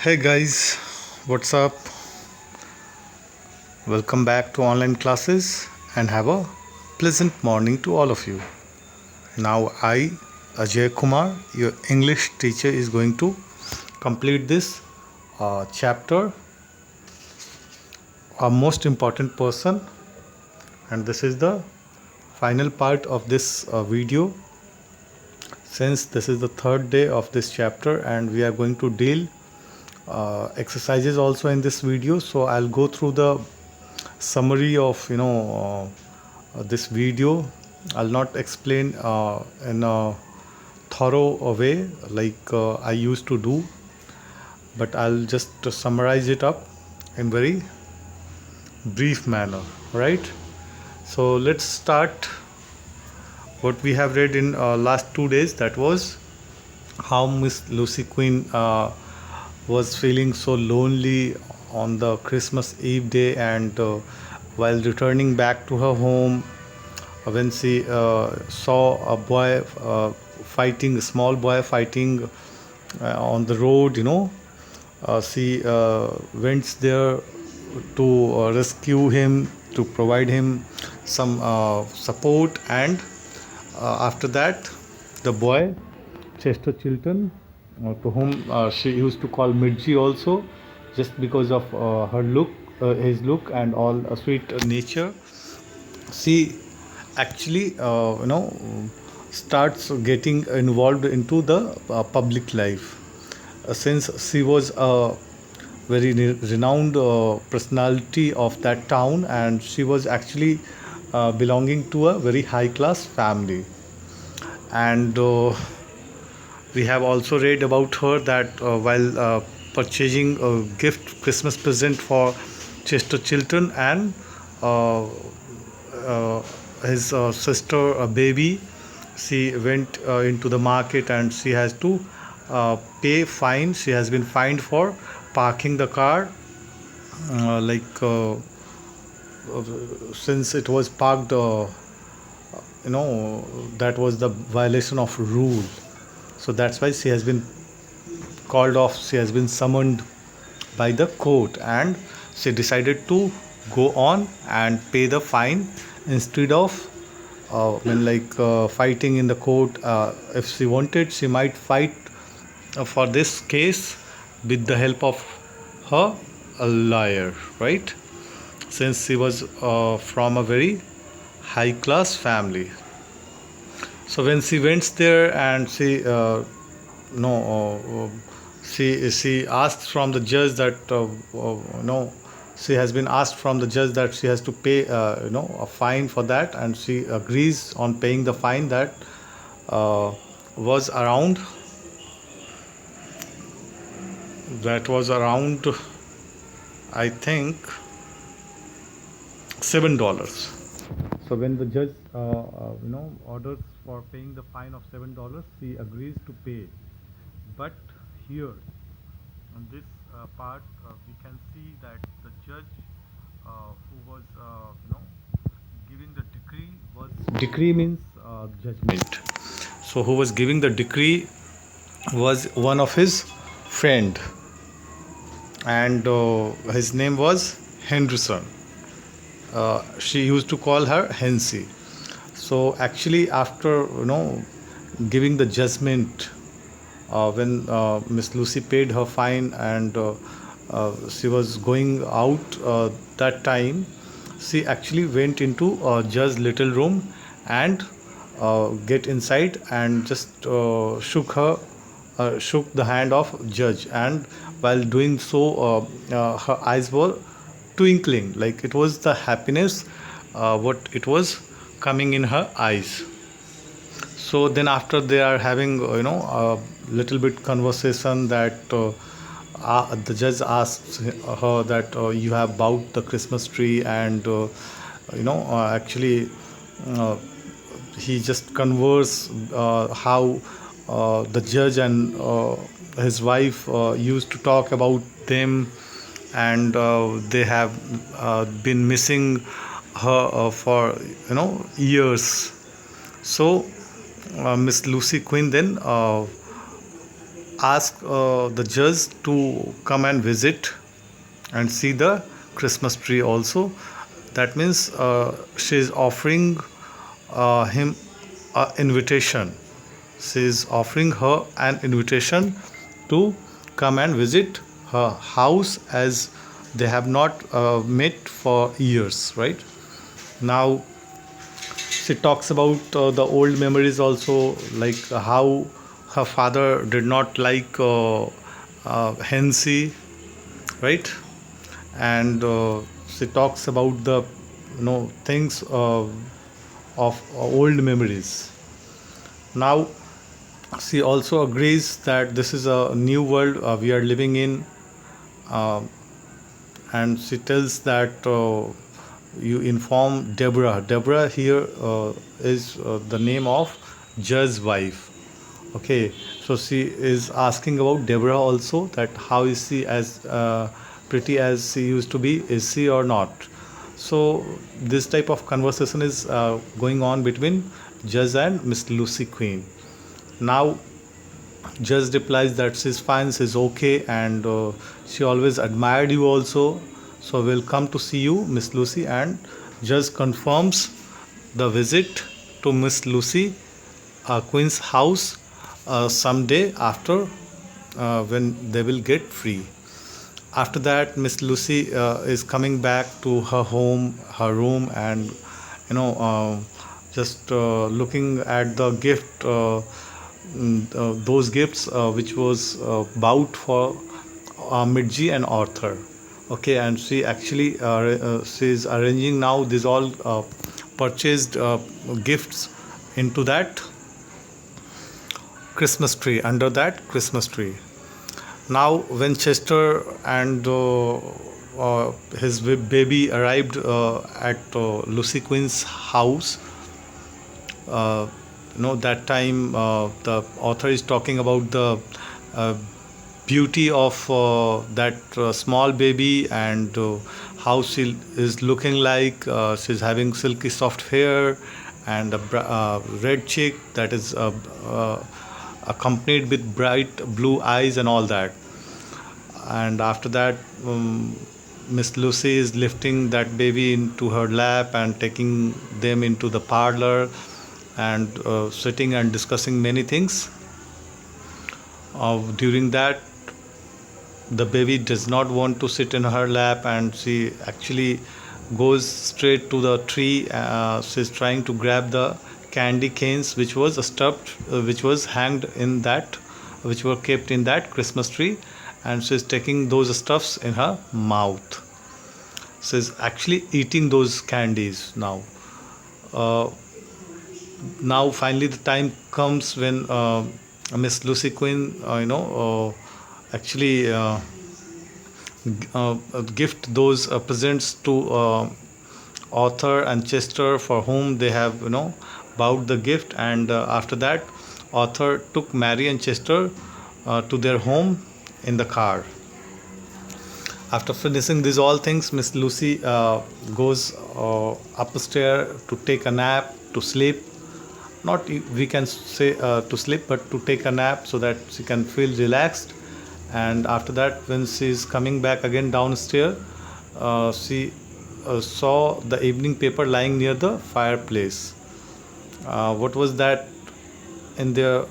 Hey guys, what's up? Welcome back to online classes and have a pleasant morning to all of you. Now, Ajay Kumar, your English teacher, is going to complete this chapter, our most important person, and this is the final part of this video. Since this is the third day of this chapter, and we are going to deal exercises also in this video, so I'll go through the summary of this video. I'll not explain in a thorough way like I used to do, but I'll just summarize it up in very brief manner, right? So let's start what we have read in last 2 days. That was how Miss Lucy Quinn was feeling so lonely on the Christmas Eve day, and while returning back to her home, when she saw a boy fighting, a small boy fighting on the road, she went there to rescue him, to provide him some support, and after that, the boy Chester Chilton, to whom she used to call Midgie also, just because of her look, his look, and all sweet nature. She actually, starts getting involved into the public life. Since she was a very renowned personality of that town, and she was actually belonging to a very high class family. And we have also read about her that while purchasing a gift Christmas present for Chester Chilton and uh, uh, his sister, baby, she went into the market, and she has to pay fine. She has been fined for parking the car, like since it was parked, that was the violation of rule. So that's why she has been called off. She has been summoned by the court, and she decided to go on and pay the fine instead of fighting in the court. If she wanted, she might fight for this case with the help of her a lawyer, right? Since she was from a very high class family. So when she went there, and she no she asked from the judge that no she has been asked from the judge that she has to pay a fine for that, and she agrees on paying the fine that was around I think $7. So when the judge orders for paying the fine of $7, she agrees to pay. But here on this part, we can see that the judge who was giving the decree was decree means judgment. So who was giving the decree was one of his friend, and his name was Henderson. She used to call her Hensy. So actually, after giving the judgment, when Miss Lucy paid her fine, and she was going out that time, she actually went into Judge's little room and get inside, and just shook the hand of Judge, and while doing so, her eyes were twinkling, like it was the happiness what it was coming in her eyes. So then after they are having a little bit conversation, that the judge asks her that you have bought the Christmas tree, and actually uh, he just converse how the judge and his wife used to talk about them, and they have been missing her for years. So Miss Lucy Quinn then asked the judge to come and visit and see the Christmas tree also. That means she is offering him an invitation. She is offering her an invitation to come and visit her house, as they have not met for years, right? Now she talks about the old memories also, like how her father did not like Hensi, right? And she talks about the things of old memories. Now she also agrees that this is a new world we are living in, uh, and she tells that you inform Deborah. Deborah here is the name of Judge's wife. Okay, so she is asking about Deborah also, that how is she as pretty as she used to be, is she or not? So this type of conversation is going on between Judge and Miss Lucy Queen. Now Judge replies that she's fine, she's okay, and she always admired you also. So we'll come to see you, Miss Lucy. And Judge confirms the visit to Miss Lucy Queen's house someday after, when they will get free. After that, Miss Lucy is coming back to her home, her room, and just looking at the gift. Those gifts which was bought for Midji and Arthur. Okay, and she actually she is arranging now these all purchased gifts into that Christmas tree, under that Christmas tree. Now when Chester and his baby arrived at Lucy Queen's house, that time the author is talking about the beauty of that small baby, and how she is looking like. She's having silky soft hair and a red cheek that is accompanied with bright blue eyes and all that. And after that, Miss Lucy is lifting that baby into her lap and taking them into the parlor, and sitting and discussing many things. During that, the baby does not want to sit in her lap, and she actually goes straight to the tree. She's trying to grab the candy canes which was stuffed, which was hanged in that, which were kept in that Christmas tree, and she's taking those stuffs in her mouth. She's actually eating those candies now. Now finally the time comes when Miss Lucy Queen actually gift those presents to Arthur and Chester, for whom they have bought the gift. And after that, Arthur took Mary and Chester to their home in the car. After finishing these all things, Miss Lucy goes upstairs to take a nap, to sleep. Not we can say to sleep, but to take a nap, so that she can feel relaxed. And after that, when she is coming back again downstairs, she saw the evening paper lying near the fireplace. What was that in the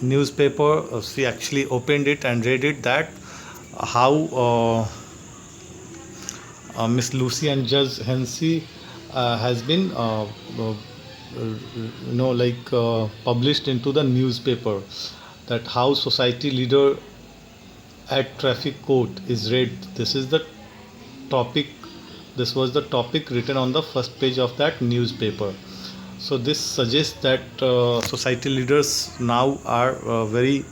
newspaper? She actually opened it and read it, that how Miss Lucy and Judge Hensi has been published into the newspaper, that how society leader at traffic court is read. This is the topic. This was the topic written on the first page of that newspaper. So this suggests that society leaders now are very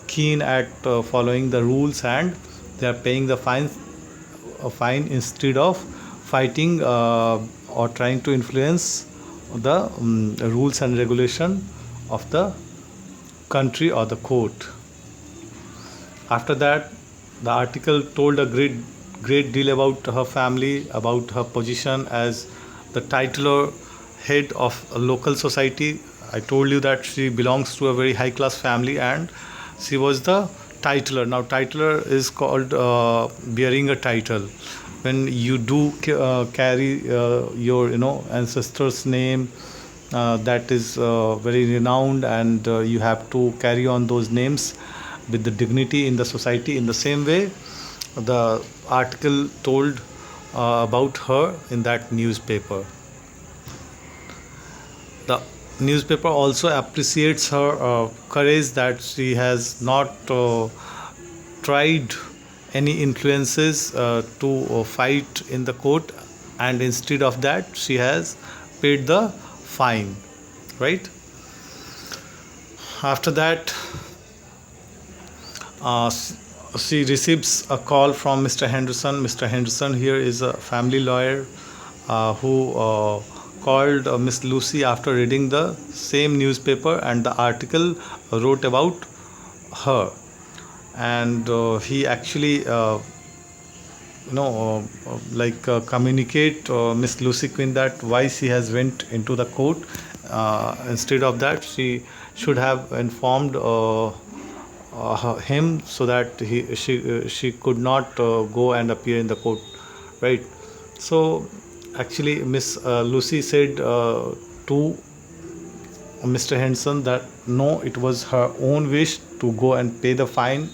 keen at following the rules, and they are paying the fine instead of fighting or trying to influence the rules and regulation of the country or the court. After that, the article told a great deal about her family, about her position as the titular head of a local society. I told you that she belongs to a very high class family, and She was the titler. Now titler is called bearing a title. When you do carry your ancestors name, that is very renowned, and you have to carry on those names with the dignity in the society. In the same way, the article told about her in that newspaper. The newspaper also appreciates her courage, that she has not tried any influences to fight in the court, and instead of that she has paid the fine, right? After that, she receives a call from Mr. Henderson. Mr. Henderson here is a family lawyer who called Miss Lucy after reading the same newspaper, and the article wrote about her. And he actually communicate Miss Lucy Quinn that why she has went into the court. Instead of that, she should have informed him, so that she could not go and appear in the court, right? So actually Miss Lucy said to Mr. Henderson that no, it was her own wish to go and pay the fine,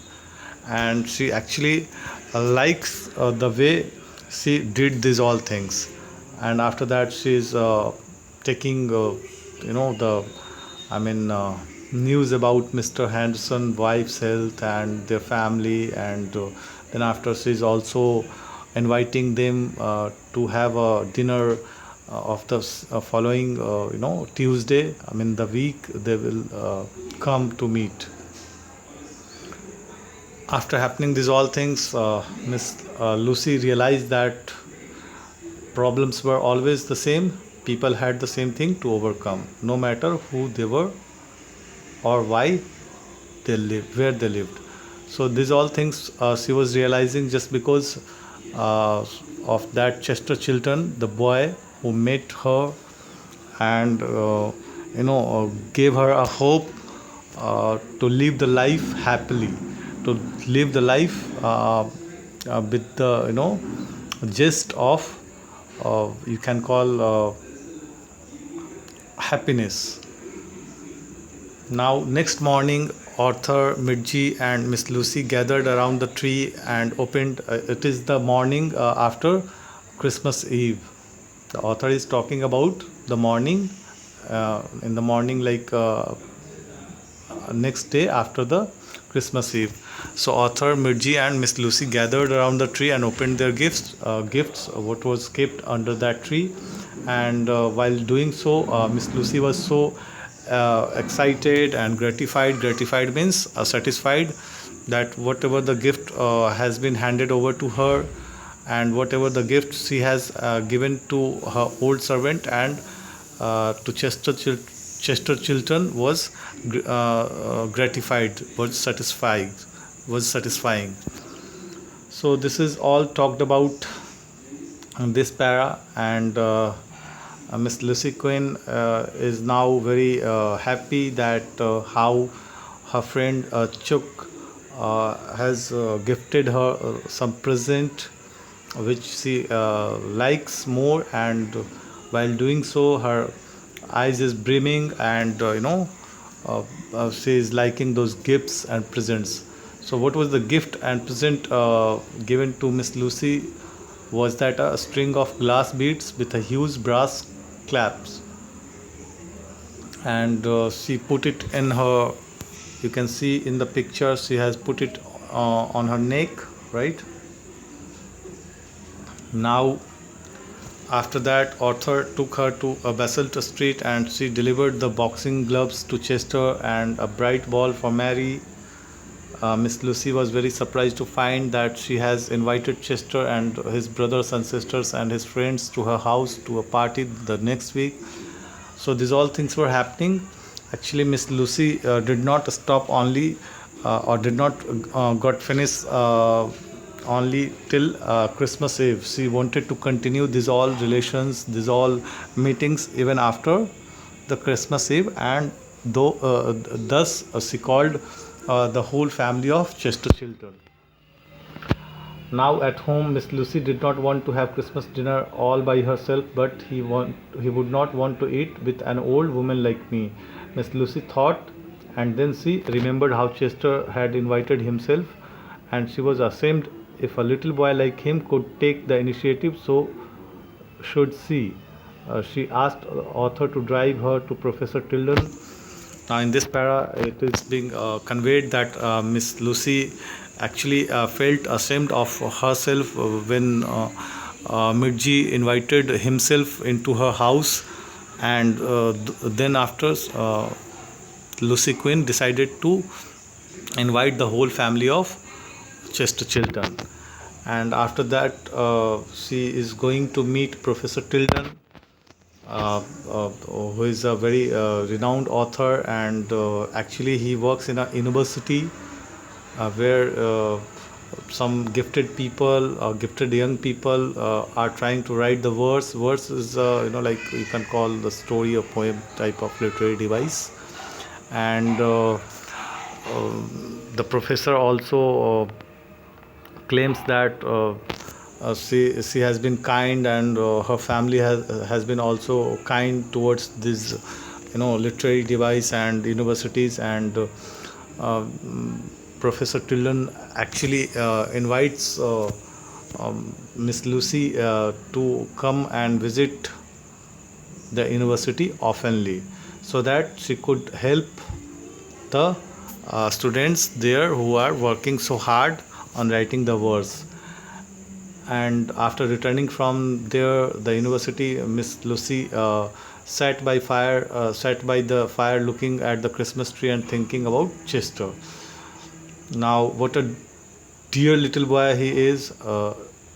and she actually likes the way she did these all things. And after that, she is taking the news about Mr. Henderson wife's health and their family, and then after she is also inviting them to have a dinner of the following Tuesday. The week they will come to meet. After happening these all things, Miss Lucy realized that problems were always the same. People had the same thing to overcome, no matter who they were or why they lived, where they lived. So these all things she was realizing just because of that Chester Chilton, the boy who met her and gave her a hope to live the life happily, to live the life with the gist of you can call happiness. Now next morning, Arthur, Midgie and Miss Lucy gathered around the tree and opened it is the morning after Christmas Eve. The author is talking about the morning, in the morning, like next day after the Christmas Eve. So Arthur, Midgie and Miss Lucy gathered around the tree and opened their gifts, what was kept under that tree. And while doing so, Miss Lucy was so excited and gratified. Gratified means satisfied, that whatever the gift has been handed over to her, and whatever the gift she has given to her old servant and to Chester Chilton was gratified, was satisfying. So this is all talked about in this para, and Miss Lucy Quinn is now very happy that how her friend Chuck has gifted her some present which she likes more, and while doing so her eyes is brimming, and she is liking those gifts and presents. So what was the gift and present given to Miss Lucy was that a string of glass beads with a huge brass claps, and she put it in her, you can see in the picture, she has put it on her neck, right? Now after that, Arthur took her to a Basalt Street and she delivered the boxing gloves to Chester and a bright ball for Mary. Miss Lucy was very surprised to find that she has invited Chester and his brothers and sisters and his friends to her house to a party the next week. So these all things were happening. Actually, Miss Lucy did not stop only or did not got finished only till Christmas Eve. She wanted to continue these all relations, these all meetings even after the Christmas Eve, and thus she called the whole family of Chester Chiltern. Now at home, Miss Lucy did not want to have Christmas dinner all by herself, but he would not want to eat with an old woman like me. Miss Lucy thought, and then she remembered how Chester had invited himself, and she was ashamed. If a little boy like him could take the initiative, so should she. She asked the author to drive her to Professor Tilden. Now, in this para, it is being conveyed that Miss Lucy actually felt ashamed of herself when Mirji invited himself into her house, and then after Lucy Quinn decided to invite the whole family of Chester Chiltern. And after that, she is going to meet Professor Tilden, who is a very renowned author, and actually he works in a university where some gifted people, gifted young people are trying to write the verse. Verse is like you can call the story or poem type of literary device, and the professor also claims that she has been kind, and her family has been also kind towards this literary device and universities, and Professor Tilden actually invites Miss Lucy to come and visit the university oftenly, so that she could help the students there who are working so hard on writing the verse. And after returning from there, the university, Miss Lucy sat by the fire, looking at the Christmas tree and thinking about Chester. Now, what a dear little boy he is.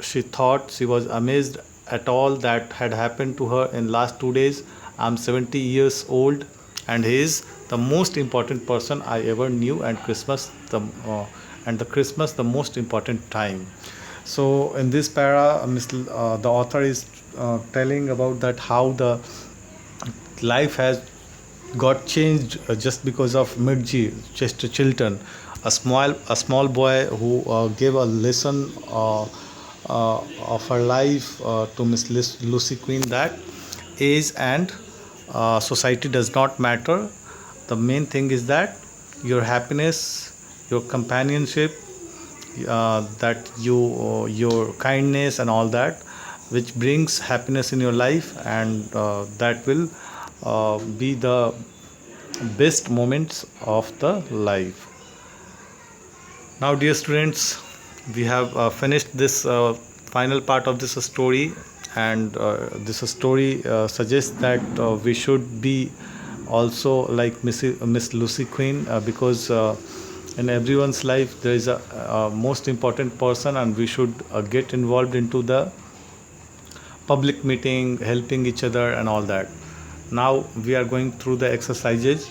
She thought. She was amazed at all that had happened to her in last 2 days. I'm 70 years old, and he is the most important person I ever knew, and the Christmas the most important time. So in this para, the author is telling about that how the life has got changed just because of Mirji, Chester Chiltern, a small boy who gave a lesson of her life to Miss Lucy Quinn, that age and society does not matter. The main thing is that your happiness, your companionship, that your kindness and all that, which brings happiness in your life, and that will be the best moments of the life. Now, dear students, we have finished this final part of this story, and this story suggests that we should be also like Miss Lucy Quinn, because in everyone's life there is a most important person, and we should get involved into the public meeting, helping each other and all that. Now we are going through the exercises,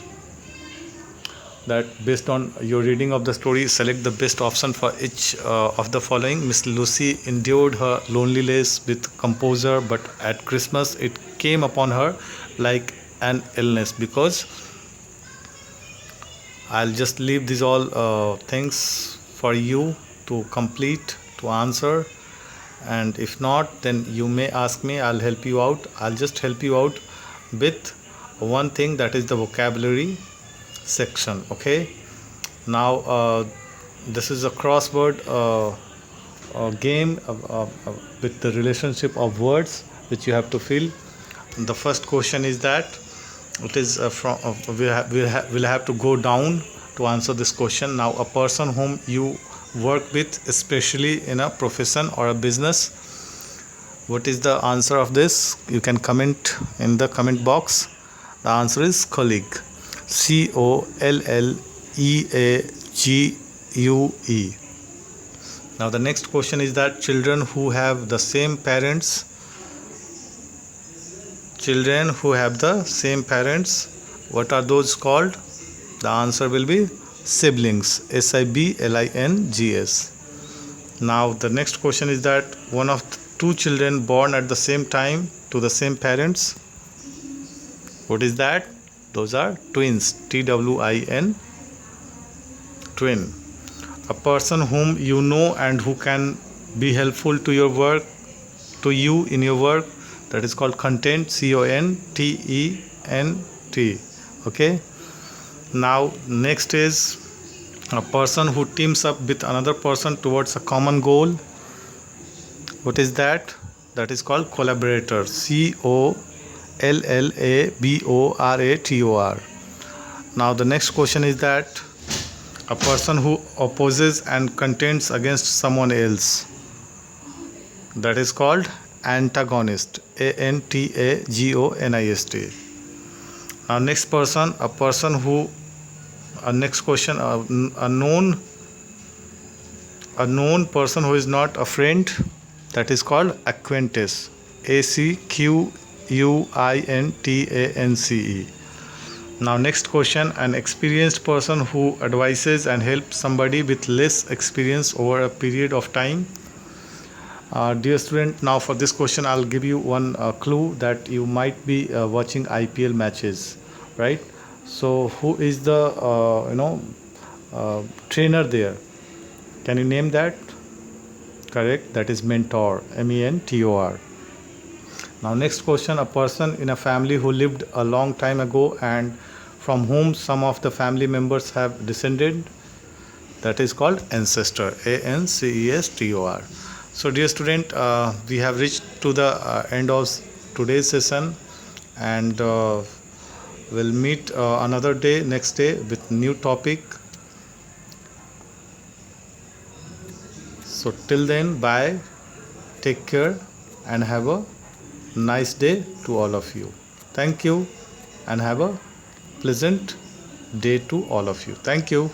that based on your reading of the story, select the best option for each of the following. Miss Lucy endured her loneliness with composure, but at Christmas it came upon her like an illness. Because I'll just leave these all things for you to complete, to answer, and if not, then you may ask me. I'll help you out. I'll just help you out with one thing, that is the vocabulary section. Okay, now this is a crossword game with the relationship of words which you have to fill. The first question is that it is we'll have to go down to answer this question. Now, a person whom you work with, especially in a profession or a business, what is the answer of this? You can comment in the comment box. The answer is colleague. COLLEAGUE. Now the next question is that children who have the same parents, what are those called? The answer will be siblings. SIBLINGS. Now the next question is that one of two children born at the same time to the same parents, what is that? Those are twins. TWIN, twin. A person whom you know and who can be helpful to your work, to you in your work, that is called content, CONTENT. Okay. Now next is a person who teams up with another person towards a common goal. What is that? That is called collaborator, COLLABORATOR. Now the next question is that a person who opposes and contends against someone else, that is called antagonist, ANTAGONIST. Now next person, a person who next question, a known person who is not a friend, that is called acquaintance, ACQUINTANCE. Now next question, an experienced person who advises and helps somebody with less experience over a period of time. Dear student, now for this question I'll give you one clue that you might be watching IPL matches, right? So who is the trainer there? Can you name that? Correct, that is mentor, MENTOR. Now next question, a person in a family who lived a long time ago and from whom some of the family members have descended, that is called ancestor, ANCESTOR. So dear student, we have reached to the end of today's session, and we'll meet another day, next day, with new topic. So till then, bye, take care, and have a nice day to all of you. Thank you, and have a pleasant day to all of you. Thank you.